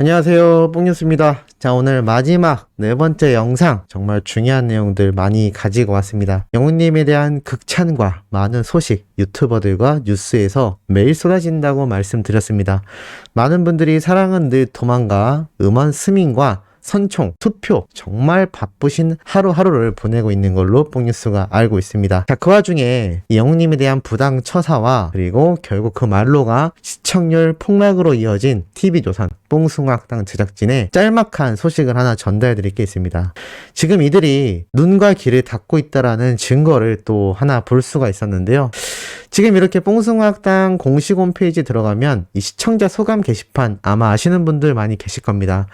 안녕하세요, 뽕뉴스입니다. 자, 오늘 마지막 네 번째 영상, 정말 중요한 내용들 많이 가지고 왔습니다. 영웅님에 대한 극찬과 많은 소식, 유튜버들과 뉴스에서 매일 쏟아진다고 말씀드렸습니다. 많은 분들이 사랑은 늘 도망가, 음원 스밍과 선총, 투표, 정말 바쁘신 하루하루를 보내고 있는 걸로 뽕뉴스가 알고 있습니다. 자, 그 와중에 이 영웅님에 대한 부당 처사와 그리고 결국 그 말로가 시청률 폭락으로 이어진 TV조선 뽕숭아학당 제작진의 짤막한 소식을 하나 전달드릴 게 있습니다. 지금 이들이 눈과 귀를 닫고 있다라는 증거를 또 하나 볼 수가 있었는데요. 지금 이렇게 뽕숭아학당 공식 홈페이지 들어가면 이 시청자 소감 게시판 아마 아시는 분들 많이 계실 겁니다.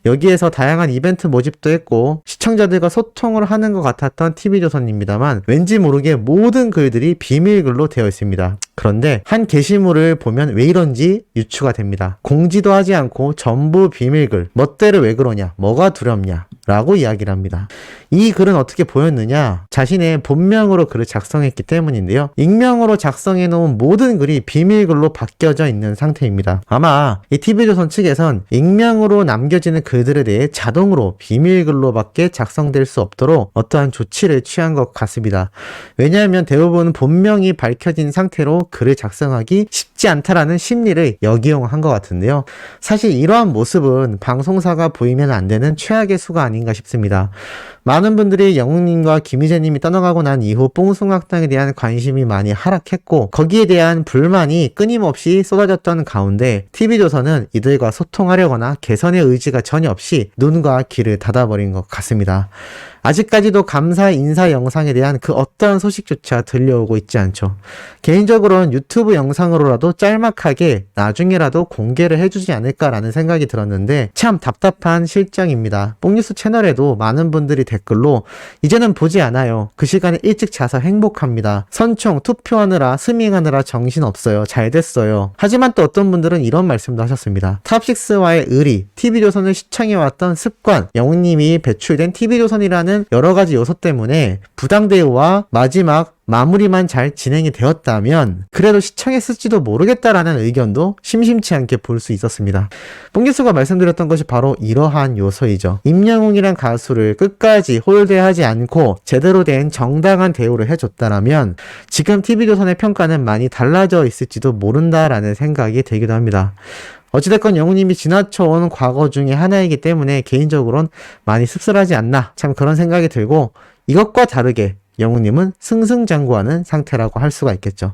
여기에서 다양한 이벤트 모집도 했고 시청자들과 소통을 하는 것 같았던 TV조선입니다만 왠지 모르게 모든 글들이 비밀글로 되어 있습니다. 그런데 한 게시물을 보면 왜 이런지 유추가 됩니다. 공지도 하지 않고 전부 비밀글, 멋대로 왜 그러냐, 뭐가 두렵냐 라고 이야기를 합니다. 이 글은 어떻게 보였느냐, 자신의 본명으로 글을 작성했기 때문인데요. 익명으로 작성해 놓은 모든 글이 비밀글로 바뀌어져 있는 상태입니다. 아마 이 TV조선 측에선 익명으로 남겨지는 글들에 대해 자동으로 비밀글로밖에 작성될 수 없도록 어떠한 조치를 취한 것 같습니다. 왜냐하면 대부분 본명이 밝혀진 상태로 글을 작성하기 쉽지 않다라는 심리를 역이용한 것 같은데요. 사실 이러한 모습은 방송사가 보이면 안 되는 최악의 수가 아닌가 싶습니다. 많은 분들이 영웅님과 김희재님이 떠나가고 난 이후 뽕숭아학당에 대한 관심이 많이 하락했고 거기에 대한 불만이 끊임없이 쏟아졌던 가운데 TV조선은 이들과 소통하려거나 개선의 의지가 전혀 없이 눈과 귀를 닫아버린 것 같습니다. 아직까지도 감사 인사 영상에 대한 그 어떠한 소식조차 들려오고 있지 않죠. 개인적으로는 유튜브 영상으로라도 짤막하게 나중에라도 공개를 해주지 않을까라는 생각이 들었는데 참 답답한 실정입니다. 뽕뉴스 채널에도 많은 분들이 댓글로 이제는 보지 않아요. 그 시간에 일찍 자서 행복합니다. 선총, 투표하느라 스밍하느라 정신없어요. 잘 됐어요. 하지만 또 어떤 분들은 이런 말씀도 하셨습니다. 탑6와의 의리, TV조선을 시청해왔던 습관, 영웅님이 배출된 TV조선이라는 여러가지 요소 때문에 부당 대우와 마지막 마무리만 잘 진행이 되었다면 그래도 시청했을지도 모르겠다라는 의견도 심심치 않게 볼 수 있었습니다. 뽕뉴스가 말씀드렸던 것이 바로 이러한 요소이죠. 임영웅이란 가수를 끝까지 홀대하지 않고 제대로 된 정당한 대우를 해줬다라면 지금 TV조선의 평가는 많이 달라져 있을지도 모른다라는 생각이 들기도 합니다. 어찌됐건 영웅님이 지나쳐온 과거 중에 하나이기 때문에 개인적으로는 많이 씁쓸하지 않나 참 그런 생각이 들고 이것과 다르게 영웅님은 승승장구하는 상태라고 할 수가 있겠죠.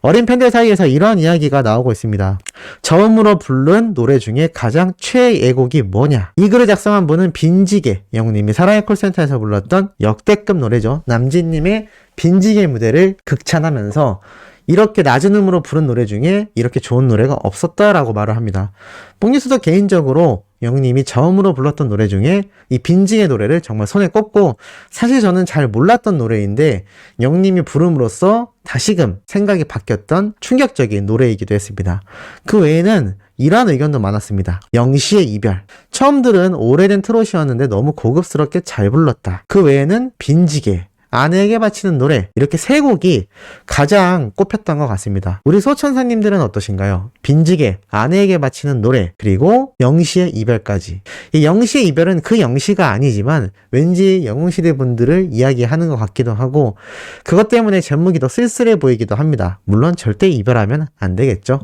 어린 팬들 사이에서 이런 이야기가 나오고 있습니다. 처음으로 부른 노래 중에 가장 최애 애곡이 뭐냐? 이 글을 작성한 분은 빈지게, 영웅님이 사랑의 콜센터에서 불렀던 역대급 노래죠. 남진님의 빈지게 무대를 극찬하면서 이렇게 낮은 음으로 부른 노래 중에 이렇게 좋은 노래가 없었다라고 말을 합니다. 뽕뉴스도 개인적으로 영웅님이 처음으로 불렀던 노래 중에 이 빈징의 노래를 정말 손에 꼽고 사실 저는 잘 몰랐던 노래인데 영웅님이 부름으로써 다시금 생각이 바뀌었던 충격적인 노래이기도 했습니다. 그 외에는 이러한 의견도 많았습니다. 영시의 이별. 처음 들은 오래된 트롯이었는데 너무 고급스럽게 잘 불렀다. 그 외에는 빈지게, 아내에게 바치는 노래, 이렇게 세 곡이 가장 꼽혔던 것 같습니다. 우리 소천사님들은 어떠신가요? 빈지게, 아내에게 바치는 노래, 그리고 영시의 이별까지. 이 영시의 이별은 그 영시가 아니지만 왠지 영웅시대 분들을 이야기하는 것 같기도 하고 그것 때문에 제목이 더 쓸쓸해 보이기도 합니다. 물론 절대 이별하면 안 되겠죠.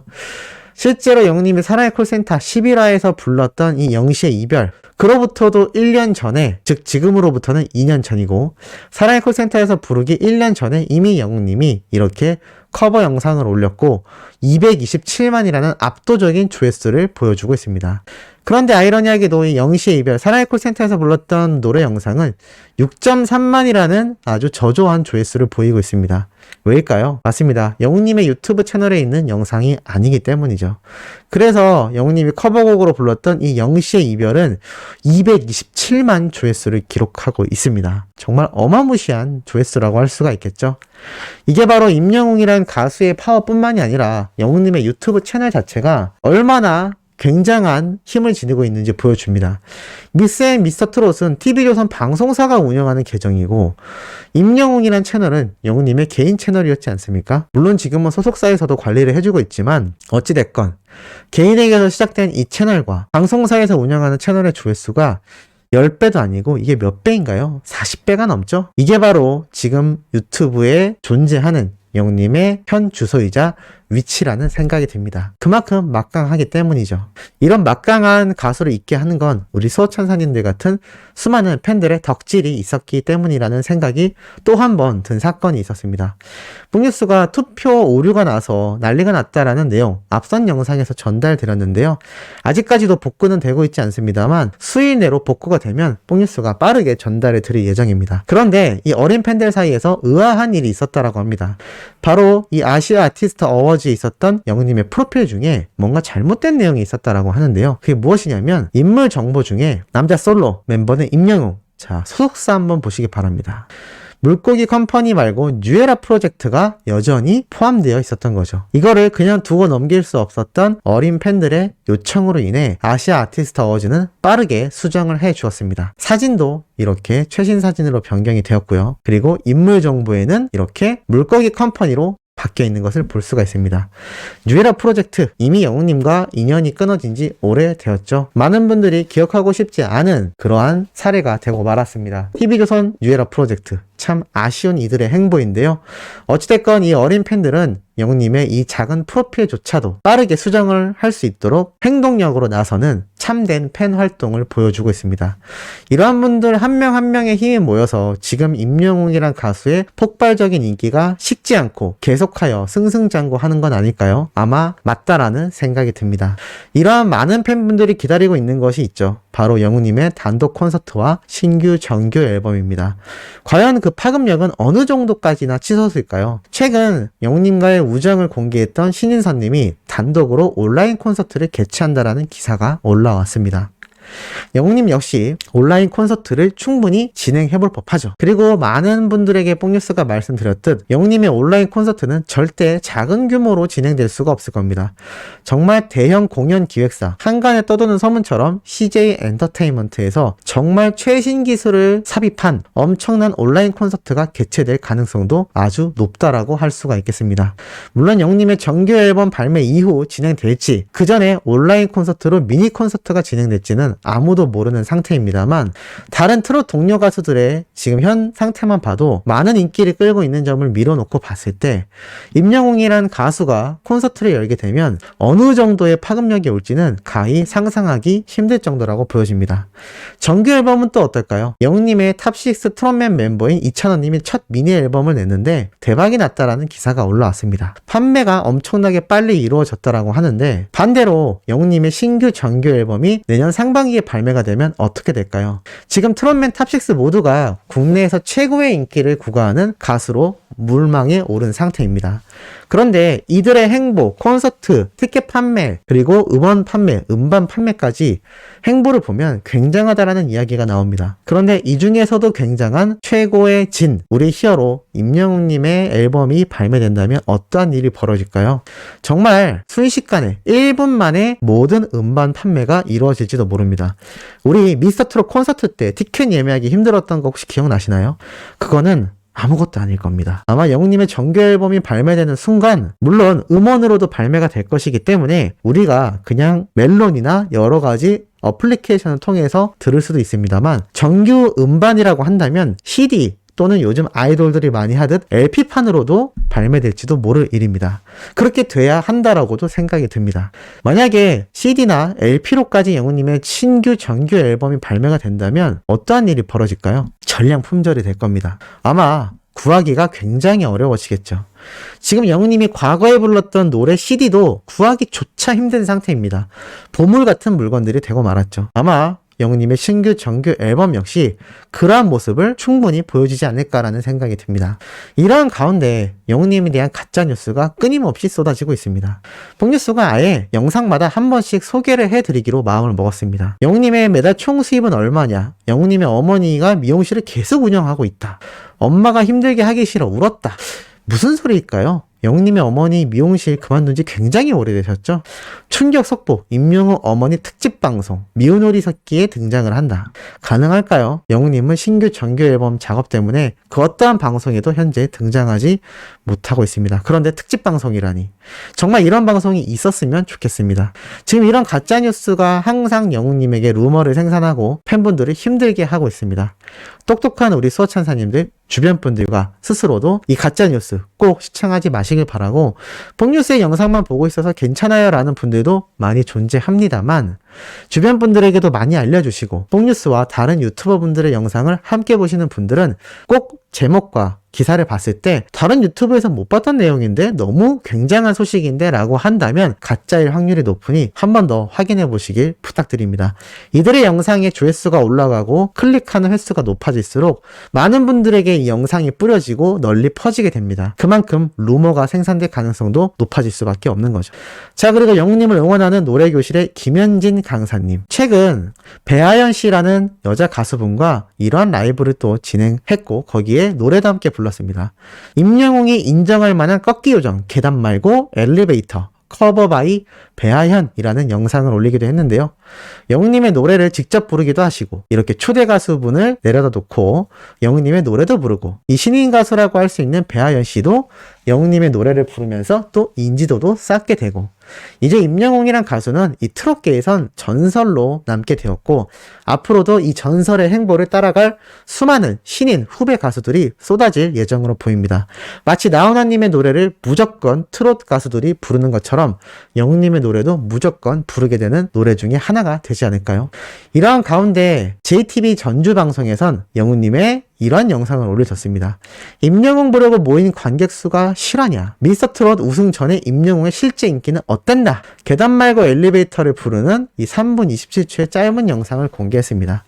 실제로 영웅님이 사랑의 콜센터 11화에서 불렀던 이 영시의 이별, 그로부터도 1년 전에, 즉 지금으로부터는 2년 전이고 사랑의 콜센터에서 부르기 1년 전에 이미 영웅님이 이렇게 커버 영상을 올렸고 227만이라는 압도적인 조회수를 보여주고 있습니다. 그런데 아이러니하게도 이 영시의 이별, 사랑의 콜센터에서 불렀던 노래 영상은 6.3만이라는 아주 저조한 조회수를 보이고 있습니다. 왜일까요? 맞습니다. 영웅님의 유튜브 채널에 있는 영상이 아니기 때문이죠. 그래서 영웅님이 커버곡으로 불렀던 이 영시의 이별은 227만 조회수를 기록하고 있습니다. 정말 어마무시한 조회수라고 할 수가 있겠죠. 이게 바로 임영웅이란 가수의 파워뿐만이 아니라 영웅님의 유튜브 채널 자체가 얼마나 굉장한 힘을 지니고 있는지 보여줍니다. 미스 앤 미스터 트롯은 TV조선 방송사가 운영하는 계정이고 임영웅이란 채널은 영웅님의 개인 채널이었지 않습니까? 물론 지금은 소속사에서도 관리를 해주고 있지만 어찌됐건 개인에게서 시작된 이 채널과 방송사에서 운영하는 채널의 조회수가 10배도 아니고 이게 몇 배인가요? 40배가 넘죠? 이게 바로 지금 유튜브에 존재하는 영웅님의 현 주소이자 위치라는 생각이 듭니다. 그만큼 막강하기 때문이죠. 이런 막강한 가수를 있게 하는 건 우리 수호천사님들 같은 수많은 팬들의 덕질이 있었기 때문이라는 생각이 또 한 번 든 사건이 있었습니다. 북뉴스가 투표 오류가 나서 난리가 났다라는 내용 앞선 영상에서 전달드렸는데요. 아직까지도 복구는 되고 있지 않습니다만 수일 내로 복구가 되면 북뉴스가 빠르게 전달을 드릴 예정입니다. 그런데 이 어린 팬들 사이에서 의아한 일이 있었다라고 합니다. 바로 이 아시아 아티스트 어워즈에 있었던 영웅님의 프로필 중에 뭔가 잘못된 내용이 있었다라고 하는데요. 그게 무엇이냐면 인물 정보 중에 남자 솔로 멤버는 임영웅. 자, 소속사 한번 보시기 바랍니다. 물고기 컴퍼니 말고 뉴에라 프로젝트가 여전히 포함되어 있었던 거죠. 이거를 그냥 두고 넘길 수 없었던 어린 팬들의 요청으로 인해 아시아 아티스트 어워즈는 빠르게 수정을 해 주었습니다. 사진도 이렇게 최신 사진으로 변경이 되었고요. 그리고 인물 정보에는 이렇게 물고기 컴퍼니로 바뀌어 있는 것을 볼 수가 있습니다. 뉴에라 프로젝트, 이미 영웅님과 인연이 끊어진 지 오래되었죠. 많은 분들이 기억하고 싶지 않은 그러한 사례가 되고 말았습니다. TV조선 뉴에라 프로젝트, 참 아쉬운 이들의 행보인데요. 어찌됐건 이 어린 팬들은 영웅님의 이 작은 프로필조차도 빠르게 수정을 할 수 있도록 행동력으로 나서는 참된 팬 활동을 보여주고 있습니다. 이러한 분들 한 명 한 명의 힘이 모여서 지금 임영웅이란 가수의 폭발적인 인기가 식지 않고 계속하여 승승장구하는 건 아닐까요? 아마 맞다라는 생각이 듭니다. 이러한 많은 팬분들이 기다리고 있는 것이 있죠. 바로 영웅님의 단독 콘서트와 신규 정규 앨범입니다. 과연 그 파급력은 어느 정도까지나 치솟을까요? 최근 영웅님과의 우정을 공개했던 신인선님이 단독으로 온라인 콘서트를 개최한다라는 기사가 올라왔습니다. 영웅님 역시 온라인 콘서트를 충분히 진행해볼 법하죠. 그리고 많은 분들에게 뽕뉴스가 말씀드렸듯 영웅님의 온라인 콘서트는 절대 작은 규모로 진행될 수가 없을 겁니다. 정말 대형 공연 기획사 한간에 떠도는 소문처럼 CJ 엔터테인먼트에서 정말 최신 기술을 삽입한 엄청난 온라인 콘서트가 개최될 가능성도 아주 높다라고 할 수가 있겠습니다. 물론 영웅님의 정규 앨범 발매 이후 진행될지 그 전에 온라인 콘서트로 미니 콘서트가 진행될지는 아무도 모르는 상태입니다만 다른 트롯 동료 가수들의 지금 현 상태만 봐도 많은 인기를 끌고 있는 점을 밀어놓고 봤을 때 임영웅이란 가수가 콘서트를 열게 되면 어느 정도의 파급력이 올지는 가히 상상하기 힘들 정도라고 보여집니다. 정규 앨범은 또 어떨까요? 영웅님의 탑6 트롯맨 멤버인 이찬원님이 첫 미니 앨범을 냈는데 대박이 났다라는 기사가 올라왔습니다. 판매가 엄청나게 빨리 이루어졌다라고 하는데 반대로 영웅님의 신규 정규 앨범이 내년 상반기에 발매가 되면 어떻게 될까요? 지금 트롯맨 탑6 모두가 국내에서 최고의 인기를 구가하는 가수로 물망에 오른 상태입니다. 그런데 이들의 행보, 콘서트, 티켓 판매, 그리고 음원 판매, 음반 판매까지 행보를 보면 굉장하다라는 이야기가 나옵니다. 그런데 이 중에서도 굉장한 최고의 진, 우리 히어로 임영웅님의 앨범이 발매된다면 어떠한 일이 벌어질까요? 정말 순식간에 1분 만에 모든 음반 판매가 이루어질지도 모릅니다. 우리 미스터트롯 콘서트 때 티켓 예매하기 힘들었던 거 혹시 기억나시나요? 그거는 아무것도 아닐 겁니다. 아마 영웅님의 정규 앨범이 발매되는 순간 물론 음원으로도 발매가 될 것이기 때문에 우리가 그냥 멜론이나 여러 가지 어플리케이션을 통해서 들을 수도 있습니다만 정규 음반이라고 한다면 CD 또는 요즘 아이돌들이 많이 하듯 LP판으로도 발매될지도 모를 일입니다. 그렇게 돼야 한다라고도 생각이 듭니다. 만약에 CD나 LP로까지 영웅님의 신규 정규 앨범이 발매가 된다면 어떠한 일이 벌어질까요? 전량 품절이 될 겁니다. 아마 구하기가 굉장히 어려워지겠죠. 지금 영웅님이 과거에 불렀던 노래 CD도 구하기조차 힘든 상태입니다. 보물 같은 물건들이 되고 말았죠. 아마 영웅님의 신규 정규 앨범 역시 그러한 모습을 충분히 보여주지 않을까라는 생각이 듭니다. 이러한 가운데 영웅님에 대한 가짜뉴스가 끊임없이 쏟아지고 있습니다. 뽕뉴스가 아예 영상마다 한 번씩 소개를 해드리기로 마음을 먹었습니다. 영웅님의 매달 총 수입은 얼마냐? 영웅님의 어머니가 미용실을 계속 운영하고 있다. 엄마가 힘들게 하기 싫어 울었다. 무슨 소리일까요? 영웅님의 어머니 미용실 그만둔 지 굉장히 오래되셨죠? 충격 속보, 임영웅 어머니 특집 방송, 미운 오리 새끼에 등장을 한다. 가능할까요? 영웅님은 신규 정규 앨범 작업 때문에 그 어떠한 방송에도 현재 등장하지 못하고 있습니다. 그런데 특집 방송이라니. 정말 이런 방송이 있었으면 좋겠습니다. 지금 이런 가짜뉴스가 항상 영웅님에게 루머를 생산하고 팬분들을 힘들게 하고 있습니다. 똑똑한 우리 수호천사님들, 주변 분들과 스스로도 이 가짜뉴스 꼭 시청하지 마시길 바라고, 뽕뉴스의 영상만 보고 있어서 괜찮아요 라는 분들도 많이 존재합니다만, 주변 분들에게도 많이 알려주시고 뽕뉴스와 다른 유튜버 분들의 영상을 함께 보시는 분들은 꼭 제목과 기사를 봤을 때 다른 유튜브에서 못 봤던 내용인데 너무 굉장한 소식인데 라고 한다면 가짜일 확률이 높으니 한 번 더 확인해 보시길 부탁드립니다. 이들의 영상에 조회수가 올라가고 클릭하는 횟수가 높아질수록 많은 분들에게 이 영상이 뿌려지고 널리 퍼지게 됩니다. 그만큼 루머가 생산될 가능성도 높아질 수밖에 없는 거죠. 자, 그리고 영웅님을 응원하는 노래교실의 김현진 강사님, 최근 배아연 씨라는 여자 가수분과 이러한 라이브를 또 진행했고 거기에 노래도 함께 불렀습니다. 임영웅이 인정할 만한 꺾기 요정, 계단 말고 엘리베이터, 커버 바이 배아현이라는 영상을 올리기도 했는데요. 영웅님의 노래를 직접 부르기도 하시고 이렇게 초대 가수분을 내려다 놓고 영웅님의 노래도 부르고, 이 신인 가수라고 할 수 있는 배아현 씨도 영웅님의 노래를 부르면서 또 인지도도 쌓게 되고, 이제 임영웅이란 가수는 이 트롯계에선 전설로 남게 되었고 앞으로도 이 전설의 행보를 따라갈 수많은 신인 후배 가수들이 쏟아질 예정으로 보입니다. 마치 나훈아님의 노래를 무조건 트롯 가수들이 부르는 것처럼 영웅님의 노래도 무조건 부르게 되는 노래 중에 하나가 되지 않을까요? 이러한 가운데 JTBC 전주 방송에선 영웅님의 이런 영상을 올려줬습니다. 임영웅 보려고 모인 관객 수가 실화냐? 미스터트롯 우승 전에 임영웅의 실제 인기는 어땠나? 계단 말고 엘리베이터를 부르는 이 3분 27초의 짧은 영상을 공개했습니다.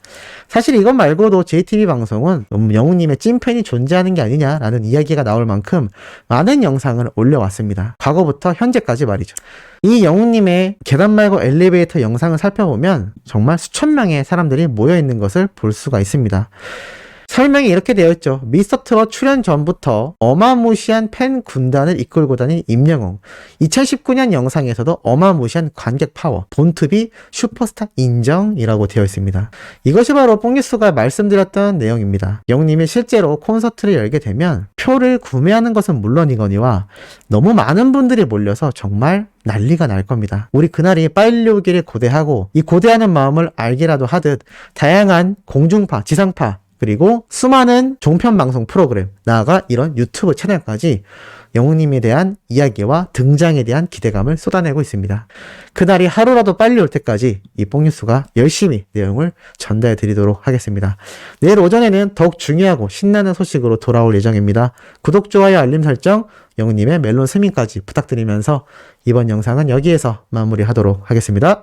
사실 이것 말고도 JTBC 방송은 영웅님의 찐팬이 존재하는 게 아니냐라는 이야기가 나올 만큼 많은 영상을 올려왔습니다. 과거부터 현재까지 말이죠. 이 영웅님의 계단 말고 엘리베이터 영상을 살펴보면 정말 수천 명의 사람들이 모여있는 것을 볼 수가 있습니다. 설명이 이렇게 되어 있죠. 미스터트롯 출연 전부터 어마무시한 팬 군단을 이끌고 다닌 임영웅. 2019년 영상에서도 어마무시한 관객 파워, 본투비 슈퍼스타 인정이라고 되어 있습니다. 이것이 바로 뽕뉴스가 말씀드렸던 내용입니다. 영웅님이 실제로 콘서트를 열게 되면 표를 구매하는 것은 물론이거니와 너무 많은 분들이 몰려서 정말 난리가 날 겁니다. 우리 그날이 빨리 오기를 고대하고 이 고대하는 마음을 알기라도 하듯 다양한 공중파, 지상파, 그리고 수많은 종편 방송 프로그램, 나아가 이런 유튜브 채널까지 영웅님에 대한 이야기와 등장에 대한 기대감을 쏟아내고 있습니다. 그날이 하루라도 빨리 올 때까지 이 뽕뉴스가 열심히 내용을 전달해 드리도록 하겠습니다. 내일 오전에는 더욱 중요하고 신나는 소식으로 돌아올 예정입니다. 구독, 좋아요, 알림 설정, 영웅님의 멜론 스밍까지 부탁드리면서 이번 영상은 여기에서 마무리하도록 하겠습니다.